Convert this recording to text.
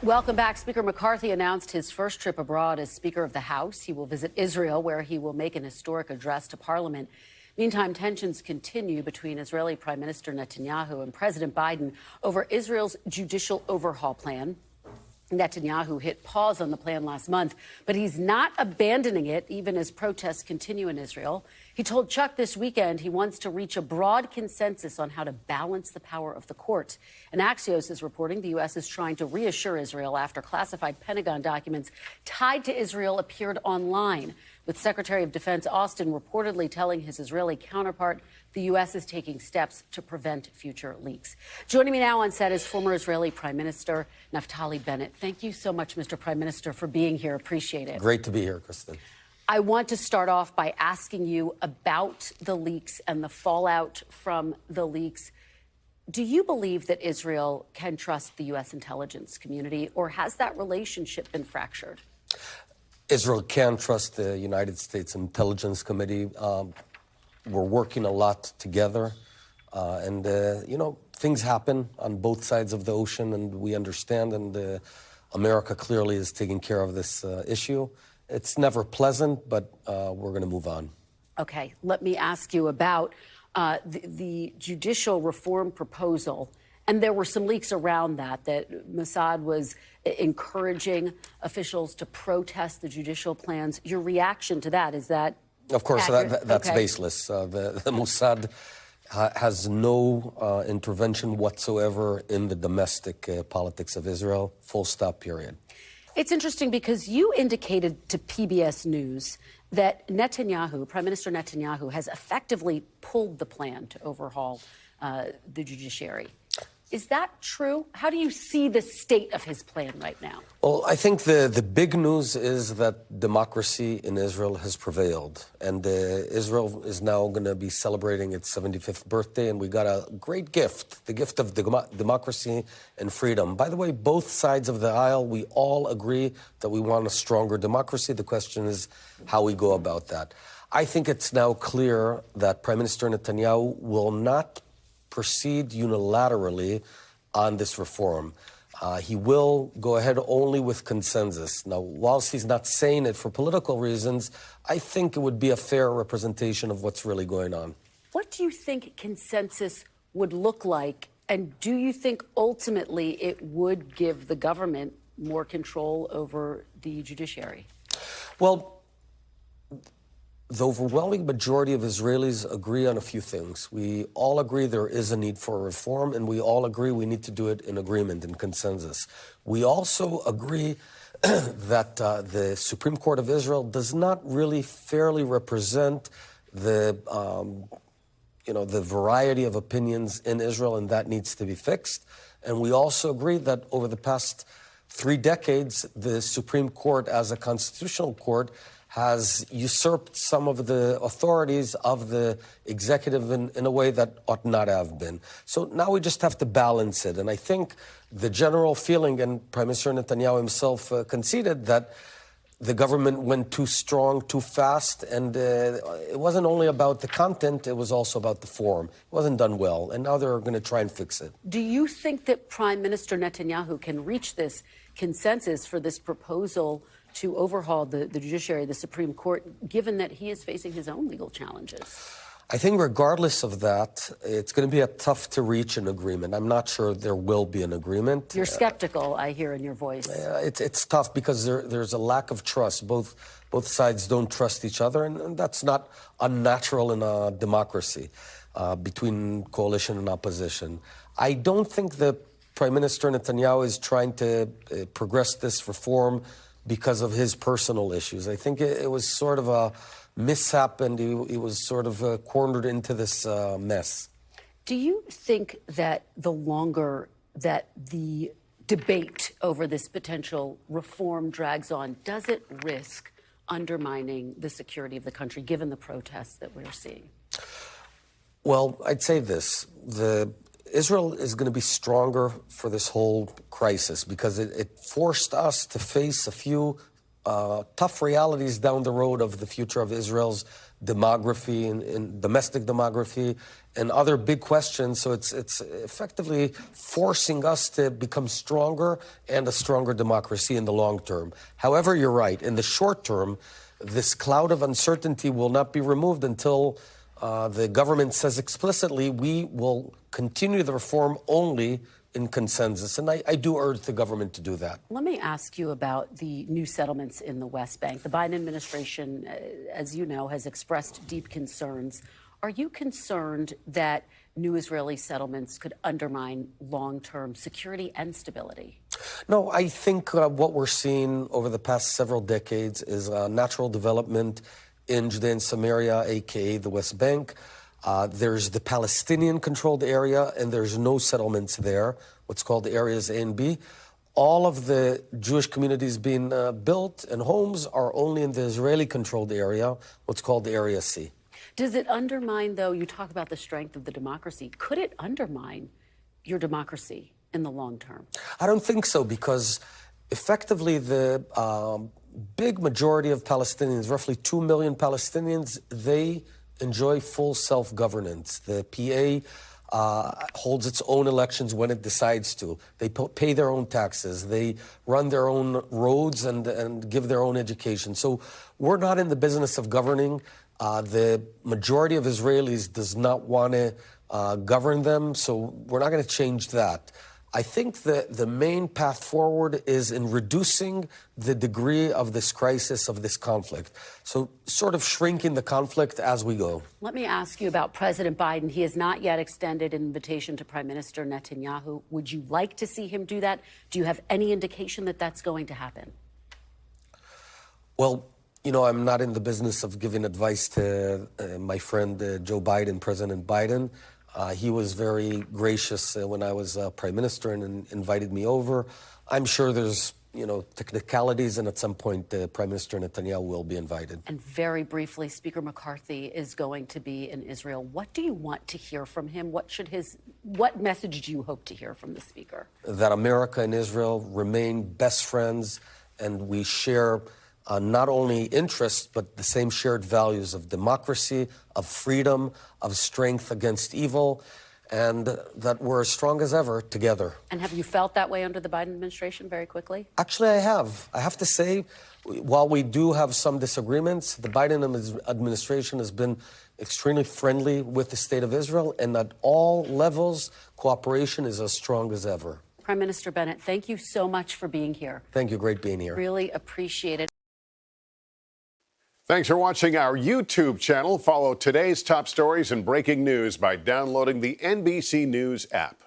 Welcome back. Speaker McCarthy announced his first trip abroad as Speaker of the House. He will visit Israel, where he will make an historic address to Parliament. Meantime, tensions continue between Israeli Prime Minister Netanyahu and President Biden over Israel's judicial overhaul plan. Netanyahu hit pause on the plan last month, but he's not abandoning it, even as protests continue in Israel. He told Chuck this weekend he wants to reach a broad consensus on how to balance the power of the court. And Axios is reporting the U.S. is trying to reassure Israel after classified Pentagon documents tied to Israel appeared online, with Secretary of Defense Austin reportedly telling his Israeli counterpart the U.S. is taking steps to prevent future leaks. Joining me now on set is former Israeli Prime Minister Naftali Bennett. Thank you so much, Mr. Prime Minister, for being here. Appreciate it. Great to be here, Kristen. I want to start off by asking you about the leaks and the fallout from the leaks. Do you believe that Israel can trust the U.S. intelligence community, or has that relationship been fractured? Israel can trust the United States Intelligence Committee. We're working a lot together. And things happen on both sides of the ocean, and we understand, and America clearly is taking care of this issue. It's never pleasant, but we're going to move on. Okay, let me ask you about the judicial reform proposal. And there were some leaks around that Mossad was encouraging officials to protest the judicial plans. Your reaction to that, is that Of course, that's okay. baseless. The Mossad has no intervention whatsoever in the domestic politics of Israel, full stop, period. It's interesting because you indicated to PBS News that Netanyahu, Prime Minister Netanyahu, has effectively pulled the plan to overhaul the judiciary. Is that true? How do you see the state of his plan right now? Well, I think the big news is that democracy in Israel has prevailed. And Israel is now going to be celebrating its 75th birthday, and we got a great gift, the gift of democracy and freedom. By the way, both sides of the aisle, we all agree that we want a stronger democracy. The question is how we go about that. I think it's now clear that Prime Minister Netanyahu will not proceed unilaterally on this reform. He will go ahead only with consensus. Now, whilst he's not saying it for political reasons, I think it would be a fair representation of what's really going on. What do you think consensus would look like? And do you think ultimately it would give the government more control over the judiciary? Well, the overwhelming majority of Israelis agree on a few things. We all agree there is a need for a reform, and we all agree we need to do it in agreement and consensus. We also agree that the Supreme Court of Israel does not really fairly represent the variety of opinions in Israel, and that needs to be fixed. And we also agree that over the past 3 decades, the Supreme Court, as a constitutional court, has usurped some of the authorities of the executive in a way that ought not have been. So now we just have to balance it. And I think the general feeling, and Prime Minister Netanyahu himself conceded, that the government went too strong, too fast, and it wasn't only about the content, it was also about the form. It wasn't done well, and now they're going to try and fix it. Do you think that Prime Minister Netanyahu can reach this consensus for this proposal to overhaul the judiciary, the Supreme Court, given that he is facing his own legal challenges? I think regardless of that, it's going to be a tough to reach an agreement. I'm not sure there will be an agreement. You're skeptical, I hear in your voice. It's tough because there's a lack of trust. Both sides don't trust each other, and that's not unnatural in a democracy between coalition and opposition. I don't think that Prime Minister Netanyahu is trying to progress this reform because of his personal issues. I think it was sort of a mishap, and he was sort of cornered into this mess. Do you think that the longer that the debate over this potential reform drags on, does it risk undermining the security of the country, given the protests that we're seeing? Well, I'd say this. Israel is going to be stronger for this whole crisis because it forced us to face a few tough realities down the road of the future of Israel's demography and domestic demography and other big questions. So it's effectively forcing us to become stronger and a stronger democracy in the long term. However, you're right. In the short term, this cloud of uncertainty will not be removed until the government says explicitly we will continue the reform only in consensus. And I do urge the government to do that. Let me ask you about the new settlements in the West Bank. The Biden administration, as you know, has expressed deep concerns. Are you concerned that new Israeli settlements could undermine long-term security and stability? No, I think what we're seeing over the past several decades is natural development in Judea and Samaria, a.k.a. the West Bank. There's the Palestinian-controlled area, and there's no settlements there, what's called Areas A and B. All of the Jewish communities being built and homes are only in the Israeli-controlled area, what's called the Area C. Does it undermine, though, you talk about the strength of the democracy, could it undermine your democracy in the long term? I don't think so, because effectively the big majority of Palestinians, roughly 2 million Palestinians, they enjoy full self-governance. The PA holds its own elections when it decides to. They pay their own taxes. They run their own roads and give their own education. So we're not in the business of governing. The majority of Israelis does not want to govern them, so we're not going to change that. I think that the main path forward is in reducing the degree of this crisis, of this conflict. So sort of shrinking the conflict as we go. Let me ask you about President Biden. He has not yet extended an invitation to Prime Minister Netanyahu. Would you like to see him do that? Do you have any indication that that's going to happen? Well, you know, I'm not in the business of giving advice to my friend Joe Biden, President Biden. He was very gracious when I was Prime Minister and invited me over. I'm sure there's, you know, technicalities, and at some point Prime Minister Netanyahu will be invited. And very briefly, Speaker McCarthy is going to be in Israel. What do you want to hear from him? What message do you hope to hear from the Speaker? That America and Israel remain best friends, and we share not only interests, but the same shared values of democracy, of freedom, of strength against evil, and that we're as strong as ever together. And have you felt that way under the Biden administration very quickly? Actually, I have. I have to say, while we do have some disagreements, the Biden administration has been extremely friendly with the state of Israel, and at all levels, cooperation is as strong as ever. Prime Minister Bennett, thank you so much for being here. Thank you. Great being here. Really appreciate it. Thanks for watching our YouTube channel. Follow today's top stories and breaking news by downloading the NBC News app.